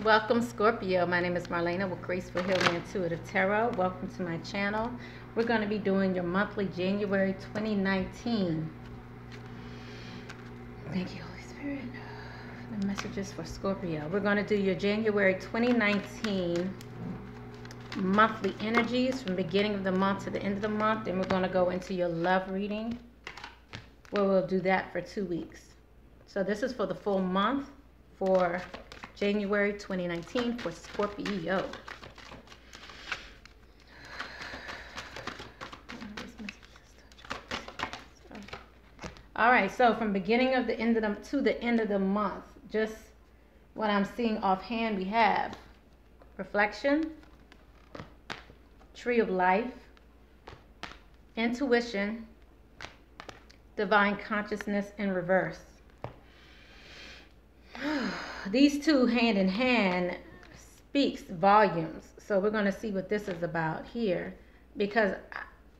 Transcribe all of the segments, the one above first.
Welcome, Scorpio. My name is Marlena with Graceful Healing Intuitive Tarot. Welcome to my channel. We're going to be doing your monthly January 2019. Thank you, Holy Spirit. The messages for Scorpio. We're going to do your January 2019 monthly energies from beginning of the month to the end of the month. Then we're going to go into your love reading, where we'll do that for 2 weeks. So this is for the full month for January 2019 for Scorpio. All right, so from beginning of the end of the to the end of the month, just what I'm seeing offhand, we have reflection, tree of life, intuition, divine consciousness in reverse. These two hand in hand speaks volumes. So we're going to see what this is about here, because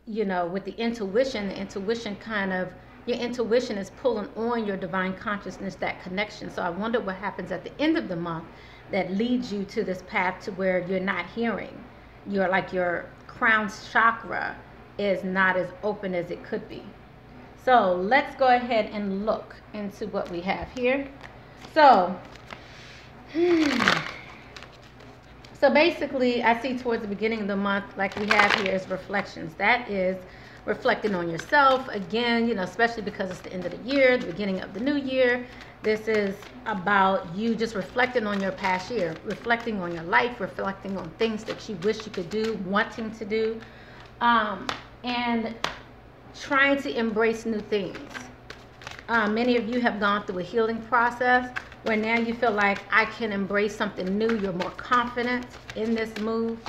you know, with the intuition kind of, your intuition is pulling on your divine consciousness, that connection. So I wonder what happens at the end of the month that leads you to this path to where you're not hearing. You're like, your crown chakra is not as open as it could be. So let's go ahead and look into what we have here. So basically, I see towards the beginning of the month, like we have here, is reflections. That is reflecting on yourself. Again, you know, especially because it's the end of the year, the beginning of the new year. This is about you just reflecting on your past year, reflecting on your life, reflecting on things that you wish you could do, wanting to do, and trying to embrace new things. Many of you have gone through a healing process where now you feel like, I can embrace something new. You're more confident in this move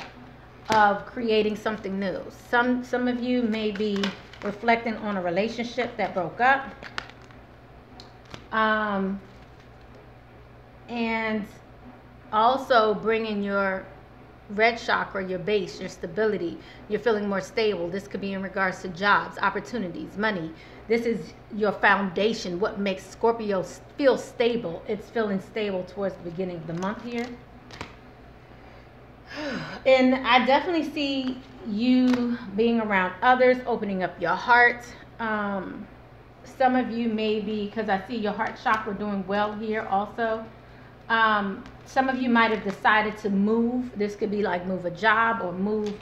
of creating something new. Some of you may be reflecting on a relationship that broke up. And also bringing your red chakra, your base, your stability. You're feeling more stable. This could be in regards to jobs, opportunities, money. This is your foundation, what makes Scorpio feel stable. It's feeling stable towards the beginning of the month here. And I definitely see you being around others, opening up your heart. Some of you may be, because I see your heart chakra doing well here also. Some of you might have decided to move. This could be like move a job or move.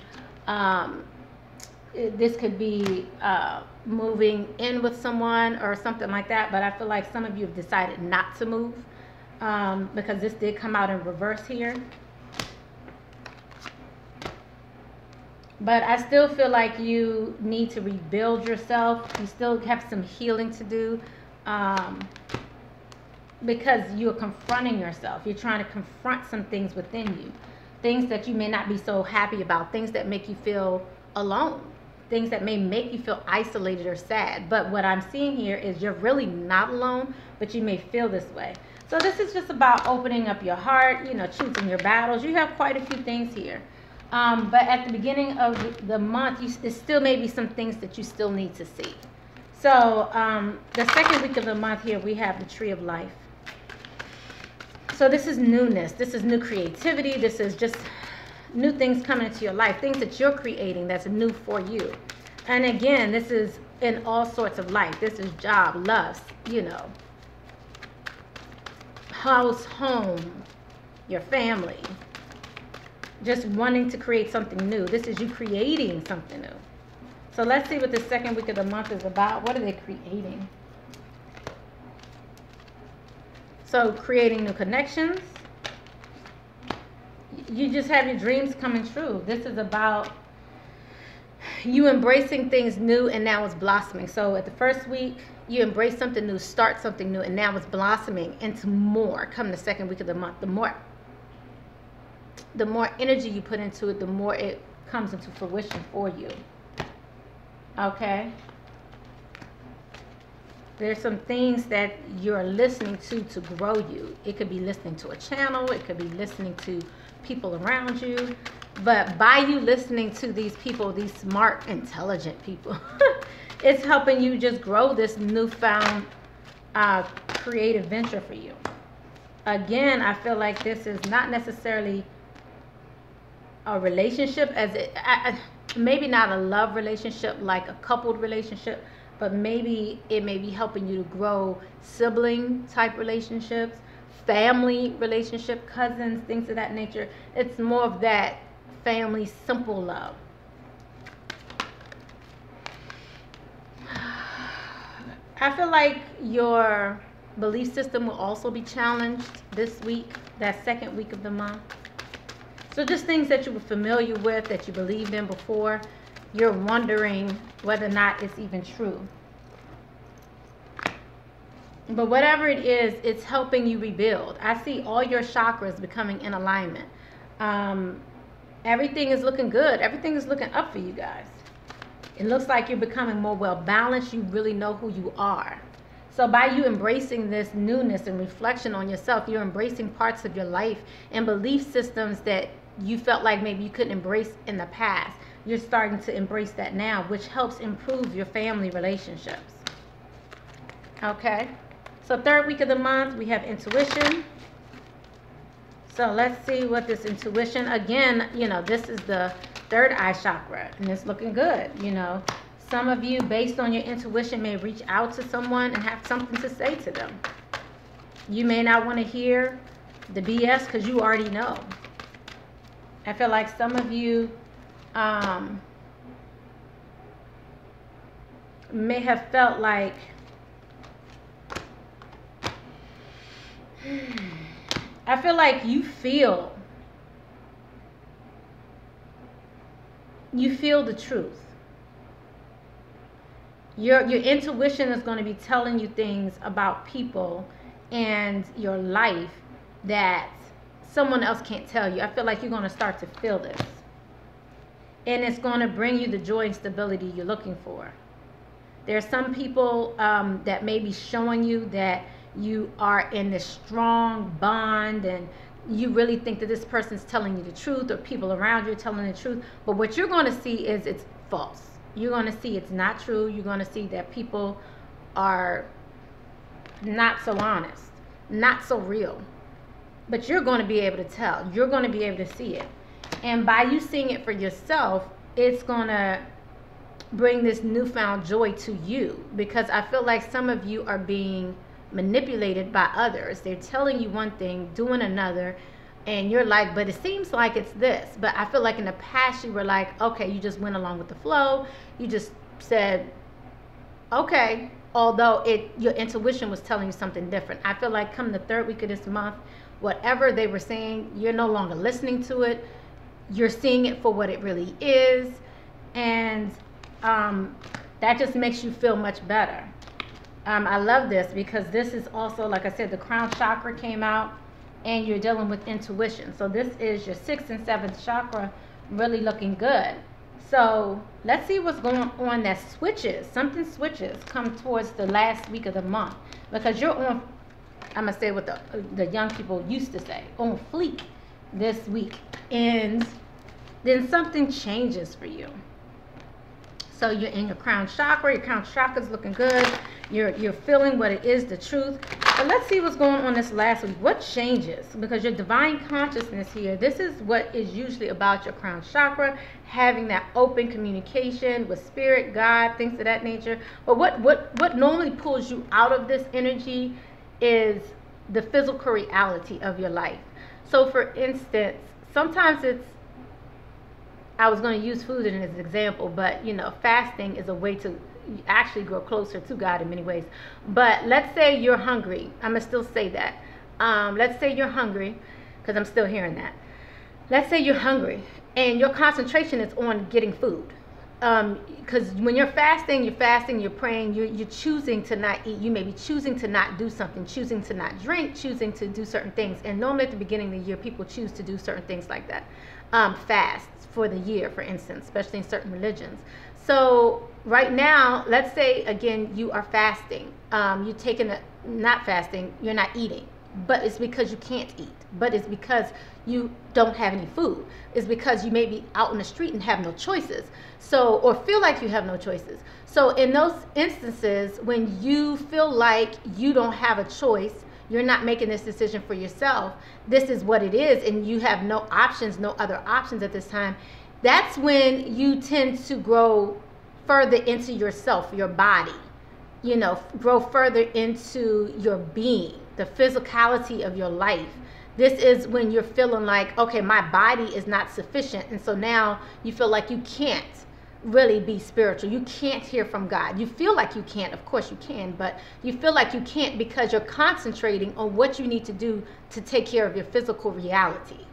This could be moving in with someone or something like that. But I feel like some of you have decided not to move because this did come out in reverse here. But I still feel like you need to rebuild yourself. You still have some healing to do. Because you're confronting yourself. You're trying to confront some things within you. Things that you may not be so happy about. Things that make you feel alone. Things that may make you feel isolated or sad. But what I'm seeing here is you're really not alone, but you may feel this way. So this is just about opening up your heart, you know, choosing your battles. You have quite a few things here. But at the beginning of the month, there still may be some things that you still need to see. So the second week of the month here, we have the tree of life. So this is newness. This is new creativity. This is just new things coming into your life. Things that you're creating that's new for you. And again, this is in all sorts of life. This is job, love, you know, house, home, your family. Just wanting to create something new. This is you creating something new. So let's see what the second week of the month is about. What are they creating? So creating new connections. You just have your dreams coming true. This is about you embracing things new, and now it's blossoming. So at the first week, you embrace something new, start something new, and now it's blossoming into more. Come the second week of the month, the more energy you put into it, the more it comes into fruition for you. Okay? There's some things that you're listening to grow you. It could be listening to a channel. It could be listening to people around you. But by you listening to these people, these smart, intelligent people, it's helping you just grow this newfound creative venture for you. again, I feel like this is not necessarily a relationship, as maybe not a love relationship like a coupled relationship, but maybe it may be helping you to grow sibling type relationships, family relationship, cousins, things of that nature. It's more of that family, simple love. I feel like your belief system will also be challenged this week, that second week of the month. So just things that you were familiar with, that you believed in before, you're wondering whether or not it's even true. But whatever it is, it's helping you rebuild. I see all your chakras becoming in alignment. Everything is looking good. Everything is looking up for you guys. It looks like you're becoming more well balanced. You really know who you are. So by you embracing this newness and reflection on yourself, you're embracing parts of your life and belief systems that you felt like maybe you couldn't embrace in the past. You're starting to embrace that now, which helps improve your family relationships. Okay, so third week of the month, we have intuition. So let's see what this intuition, again, you know, this is the third eye chakra, and it's looking good. You know, some of you, based on your intuition, may reach out to someone and have something to say to them. You may not want to hear the BS because you already know. I feel like some of you may have felt like I feel like you feel the truth. Your intuition is going to be telling you things about people and your life that someone else can't tell you. I feel like you're going to start to feel this. And it's going to bring you the joy and stability you're looking for. There are some people that may be showing you that you are in this strong bond and you really think that this person's telling you the truth, or people around you are telling the truth. But what you're going to see is it's false. You're going to see it's not true. You're going to see that people are not so honest, not so real. But you're going to be able to tell. You're going to be able to see it. And by you seeing it for yourself, it's going to bring this newfound joy to you, because I feel like some of you are being manipulated by others. They're telling you one thing, doing another, and you're like, but it seems like it's this. But I feel like in the past you were like, okay, you just went along with the flow. You just said, okay, although your intuition was telling you something different. I feel like come the third week of this month, whatever they were saying, you're no longer listening to it. You're seeing it for what it really is. And that just makes you feel much better. I love this because this is also, like I said, the crown chakra came out and you're dealing with intuition. So this is your 6th and 7th chakra really looking good. So let's see what's going on that switches. Something switches come towards the last week of the month, because you're on, I'm going to say what the young people used to say, on fleek this week. And then something changes for you. So you're in your crown chakra. Your crown chakra is looking good. You're feeling what it is, the truth. But let's see what's going on this last week. What changes? Because your divine consciousness here, this is what is usually about your crown chakra, having that open communication with spirit, God, things of that nature. But what normally pulls you out of this energy is the physical reality of your life. So for instance, sometimes it's, I was going to use food as an example, but you know, fasting is a way to actually grow closer to God in many ways. But let's say you're hungry. I'm going to still say that. Let's say you're hungry, because I'm still hearing that. Let's say you're hungry and your concentration is on getting food. Because when you're fasting, you're praying, you're choosing to not eat. You may be choosing to not do something, choosing to not drink, choosing to do certain things. And normally at the beginning of the year, people choose to do certain things like that. Fasts for the year, for instance, especially in certain religions. So right now, let's say, again, you are fasting. You're taking not fasting, you're not eating. But it's because you can't eat. But it's because you don't have any food. It's because you may be out in the street and have no choices. So, or feel like you have no choices. So in those instances, when you feel like you don't have a choice, you're not making this decision for yourself, this is what it is, and you have no options, no other options at this time, that's when you tend to grow further into yourself, your body, you know, grow further into your being, the physicality of your life. This is when you're feeling like, okay, my body is not sufficient. And so now you feel like you can't really be spiritual. You can't hear from God. You feel like you can't. Of course you can, but you feel like you can't because you're concentrating on what you need to do to take care of your physical reality.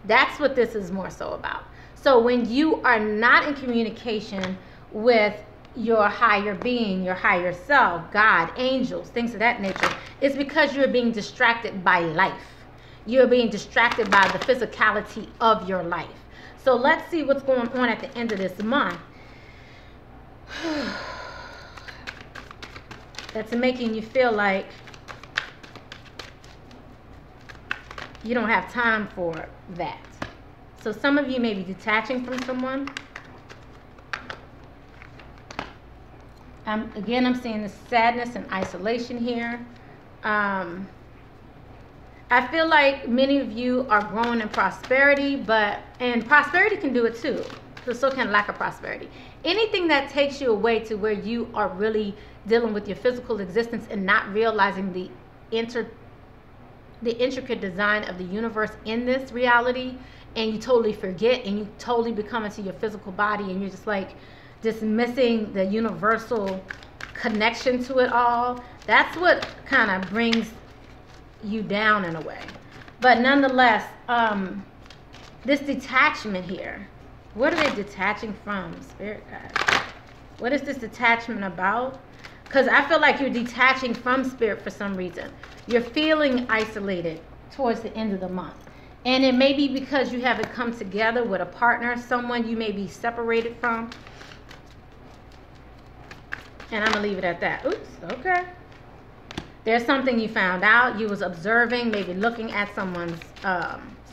That's what this is more so about. So when you are not in communication with your higher being, your higher self, God, angels, things of that nature, it's because you're being distracted by life. You're being distracted by the physicality of your life. So let's see what's going on at the end of this month. That's making you feel like you don't have time for that. So some of you may be detaching from someone. Again, I'm seeing this sadness and isolation here. I feel like many of you are growing in prosperity, and prosperity can do it too. So can lack of prosperity. Anything that takes you away to where you are really dealing with your physical existence and not realizing the intricate design of the universe in this reality, and you totally forget and you totally become into your physical body, and you're just like dismissing the universal connection to it all. That's what kind of brings you down in a way. But nonetheless, this detachment here, what are they detaching from, Spirit guide? What is this detachment about? Because I feel like you're detaching from Spirit for some reason. You're feeling isolated towards the end of the month, and it may be because you haven't come together with a partner, someone you may be separated from. And I'm gonna leave it at that. Oops, okay. There's something you found out, you was observing, maybe looking at someone's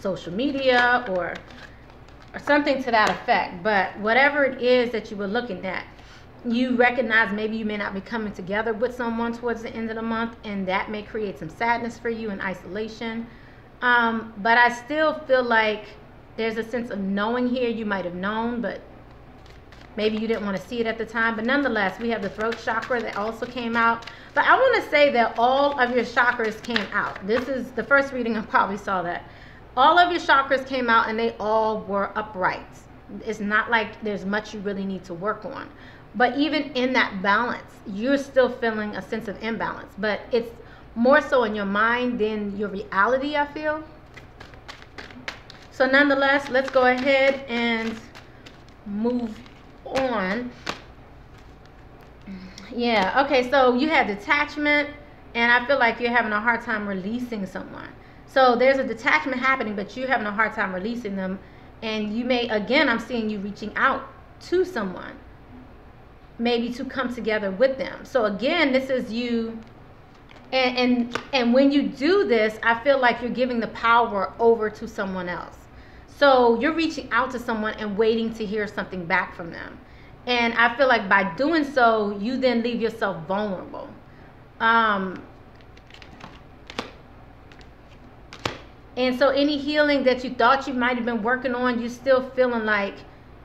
social media or something to that effect. But whatever it is that you were looking at, you recognize maybe you may not be coming together with someone towards the end of the month, and that may create some sadness for you and isolation. But I still feel like there's a sense of knowing here. You might have known, but maybe you didn't want to see it at the time. But nonetheless, we have the throat chakra that also came out. But I want to say that all of your chakras came out. This is the first reading I probably saw that. All of your chakras came out and they all were upright. It's not like there's much you really need to work on. But even in that balance, you're still feeling a sense of imbalance. But it's more so in your mind than your reality, I feel. So nonetheless, let's go ahead and move on. Yeah, okay, so you had detachment, and I feel like you're having a hard time releasing someone. So there's a detachment happening, but you're having a hard time releasing them. And you may, again, I'm seeing you reaching out to someone, maybe to come together with them. So again, this is you. And when you do this, I feel like you're giving the power over to someone else. So you're reaching out to someone and waiting to hear something back from them. And I feel like by doing so, you then leave yourself vulnerable. And so any healing that you thought you might have been working on, you're still feeling like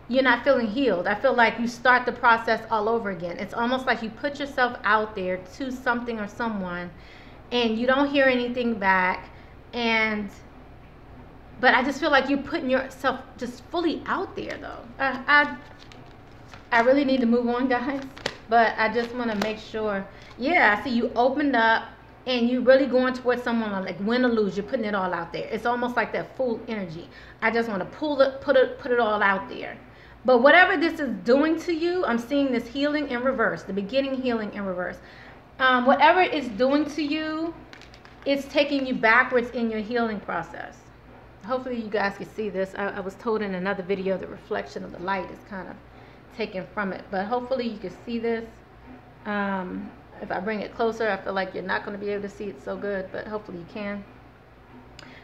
you're not feeling healed. I feel like you start the process all over again. It's almost like you put yourself out there to something or someone, and you don't hear anything back. But I just feel like you're putting yourself just fully out there, though. I really need to move on, guys. But I just want to make sure. Yeah, I see you opened up, and you're really going towards someone like win or lose. You're putting it all out there. It's almost like that full energy. I just want to put it all out there. But whatever this is doing to you, I'm seeing this healing in reverse, the beginning healing in reverse. Whatever it's doing to you, it's taking you backwards in your healing process. Hopefully you guys can see this. I was told in another video the reflection of the light is kind of taken from it. But hopefully you can see this. If I bring it closer, I feel like you're not going to be able to see it so good, but hopefully you can.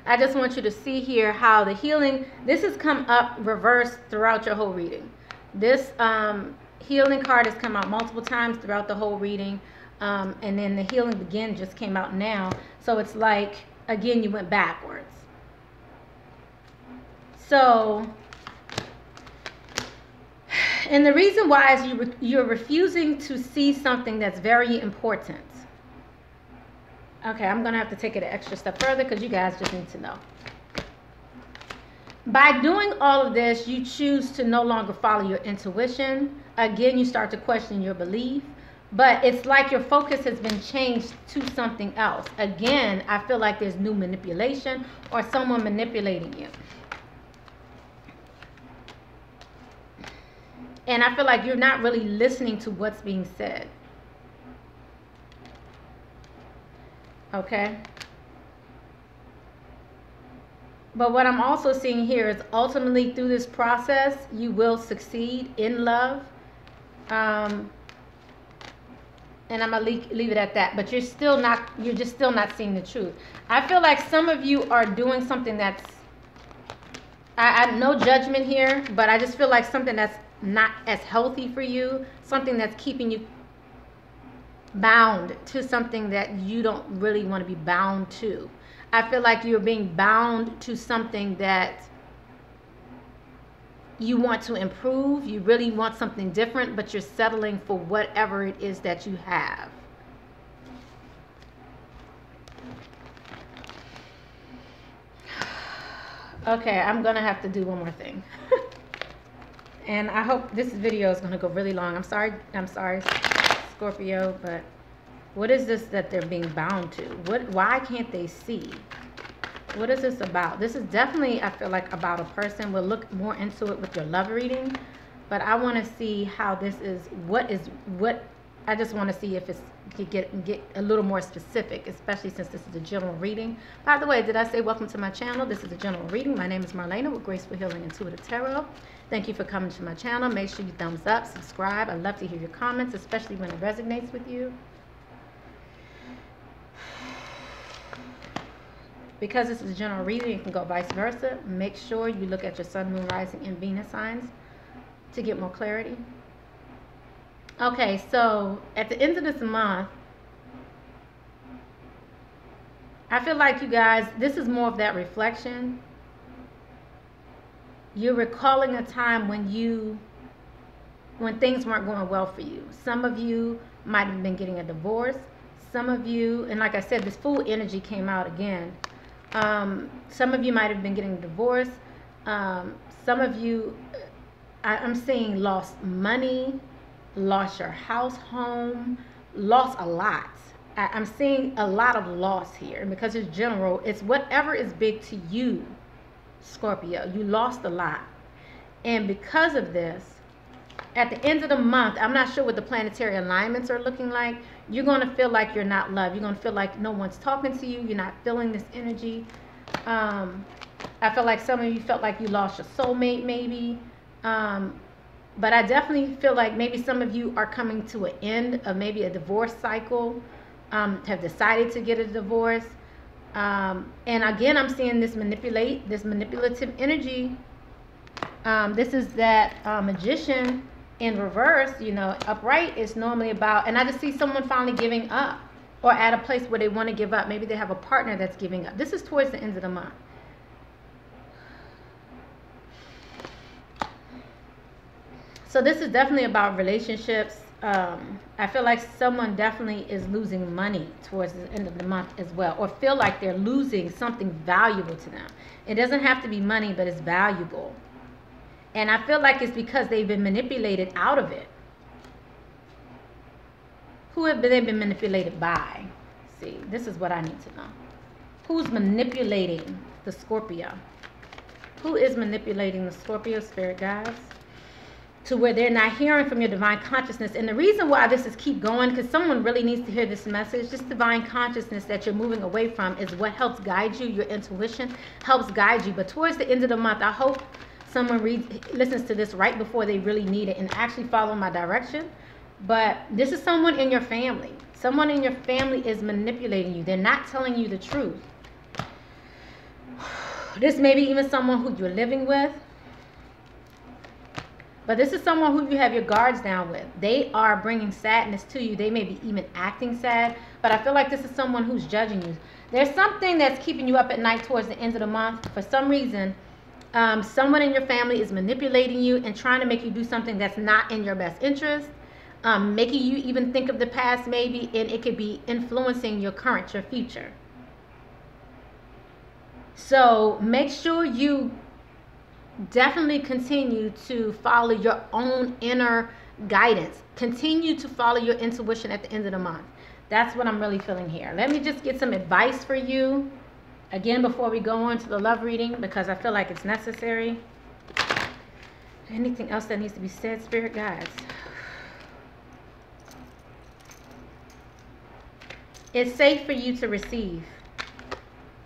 I just want you to see here how the healing, this has come up reversed throughout your whole reading. This healing card has come out multiple times throughout the whole reading. And then the healing begin just came out now. So it's like, again, you went backwards. So, and the reason why is you're refusing to see something that's very important. Okay, I'm going to have to take it an extra step further because you guys just need to know. By doing all of this, you choose to no longer follow your intuition. Again, you start to question your belief. But it's like your focus has been changed to something else. Again, I feel like there's new manipulation or someone manipulating you. And I feel like you're not really listening to what's being said. Okay? But what I'm also seeing here is ultimately through this process, you will succeed in love. And I'm gonna leave it at that. But you're just still not seeing the truth. I feel like some of you are doing something that's, I no judgment here, but I just feel like something that's not as healthy for you, something that's keeping you bound to something that you don't really want to be bound to. I feel like you're being bound to something that you want to improve, you really want something different, but you're settling for whatever it is that you have. Okay, I'm gonna have to do one more thing. And I hope this video is gonna go really long. I'm sorry, Scorpio, but what is this that they're being bound to? Why can't they see? What is this about? This is definitely, I feel like, about a person. We'll look more into it with your love reading. But I want to see how this is, I just want to see if it's, get a little more specific, especially since this is a general reading. By the way, did I say welcome to my channel? This is a general reading. My name is Marlena with Graceful Healing Intuitive Tarot. Thank you for coming to my channel. Make sure you thumbs up, subscribe. I love to hear your comments, especially when it resonates with you. Because this is a general reading, it can go vice versa. Make sure you look at your sun, moon, rising, and Venus signs to get more clarity. Okay, so at the end of this month, I feel like you guys, this is more of that reflection. You're recalling a time when things weren't going well for you. Some of you might have been getting a divorce. Some of you, and like I said, this Fool energy came out again. Some of you might have been getting a divorce. Some of you, I'm seeing, lost money, lost your house, home, lost a lot. I'm seeing a lot of loss here. And because it's general, it's whatever is big to you, Scorpio. You lost a lot. And because of this, at the end of the month, I'm not sure what the planetary alignments are looking like. You're going to feel like you're not loved. You're going to feel like no one's talking to you. You're not feeling this energy. I feel like some of you felt like you lost your soulmate maybe. But I definitely feel like maybe some of you are coming to an end of maybe a divorce cycle, have decided to get a divorce. And again, I'm seeing this manipulative energy. This is that Magician in reverse. You know, upright is normally about, and I just see someone finally giving up or at a place where they want to give up. Maybe they have a partner that's giving up. This is towards the end of the month. So this is definitely about relationships. I feel like someone definitely is losing money towards the end of the month as well, or feel like they're losing something valuable to them. It doesn't have to be money, but it's valuable. And I feel like it's because they've been manipulated out of it. Who have they been manipulated by? See, this is what I need to know. Who's manipulating the Scorpio? Who is manipulating the Scorpio, spirit guides? To where they're not hearing from your divine consciousness. And the reason why this is keep going, because someone really needs to hear this message. This divine consciousness that you're moving away from is what helps guide you. Your intuition helps guide you. But towards the end of the month, I hope someone listens to this right before they really need it and actually follow my direction. But this is someone in your family. Someone in your family is manipulating you. They're not telling you the truth. This may be even someone who you're living with. But this is someone who you have your guards down with. They are bringing sadness to you. They may be even acting sad, but I feel like this is someone who's judging you. There's something that's keeping you up at night towards the end of the month. For some reason, someone in your family is manipulating you and trying to make you do something that's not in your best interest, making you even think of the past maybe, and it could be influencing your current, your future. So make sure you definitely continue to follow your own inner guidance. Continue to follow your intuition at the end of the month. That's what I'm really feeling here. Let me just get some advice for you again before we go on to the love reading, because I feel like it's necessary. Anything else that needs to be said, spirit guides? It's safe for you to receive.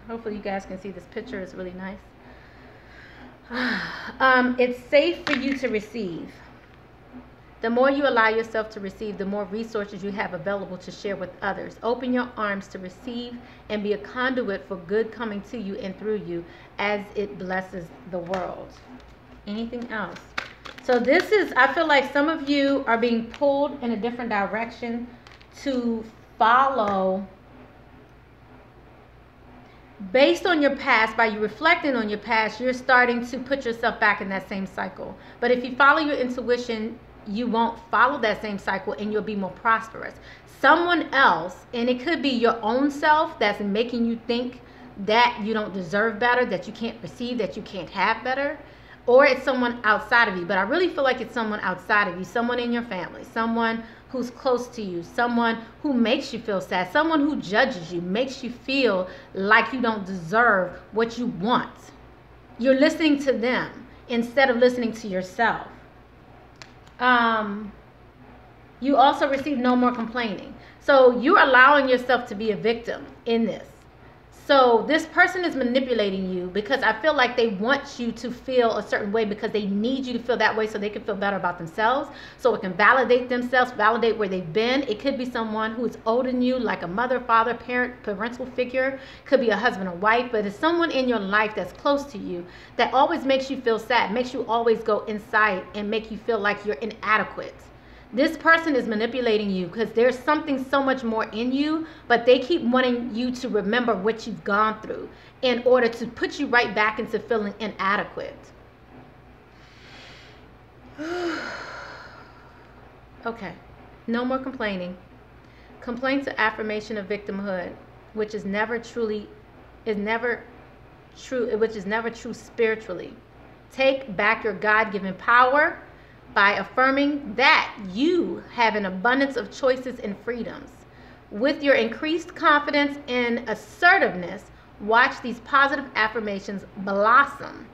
Hopefully you guys can see this picture. It's really nice. It's safe for you to receive. The more you allow yourself to receive, the more resources you have available to share with others. Open your arms to receive and be a conduit for good coming to you and through you as it blesses the world. Anything else? So this is, I feel like some of you are being pulled in a different direction to follow. Based on your past, by you reflecting on your past, you're starting to put yourself back in that same cycle. But if you follow your intuition, you won't follow that same cycle and you'll be more prosperous. Someone else, and it could be your own self, that's making you think that you don't deserve better, that you can't receive, that you can't have better, or it's someone outside of you. But I really feel like it's someone outside of you, someone in your family, someone who's close to you, someone who makes you feel sad, someone who judges you, makes you feel like you don't deserve what you want. You're listening to them instead of listening to yourself. You also receive no more complaining. So you're allowing yourself to be a victim in this. So this person is manipulating you because I feel like they want you to feel a certain way, because they need you to feel that way so they can feel better about themselves, so it can validate themselves, validate where they've been. It could be someone who is older than you, like a mother, father, parent, parental figure. Could be a husband or wife, but it's someone in your life that's close to you that always makes you feel sad, makes you always go inside and make you feel like you're inadequate. This person is manipulating you because there's something so much more in you, but they keep wanting you to remember what you've gone through in order to put you right back into feeling inadequate. Okay, no more complaining. Complaints are affirmation of victimhood, which is never true spiritually. Take back your God-given power by affirming that you have an abundance of choices and freedoms. With your increased confidence and assertiveness, watch these positive affirmations blossom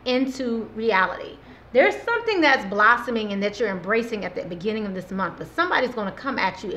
into reality. There's something that's blossoming and that you're embracing at the beginning of this month, but somebody's going to come at you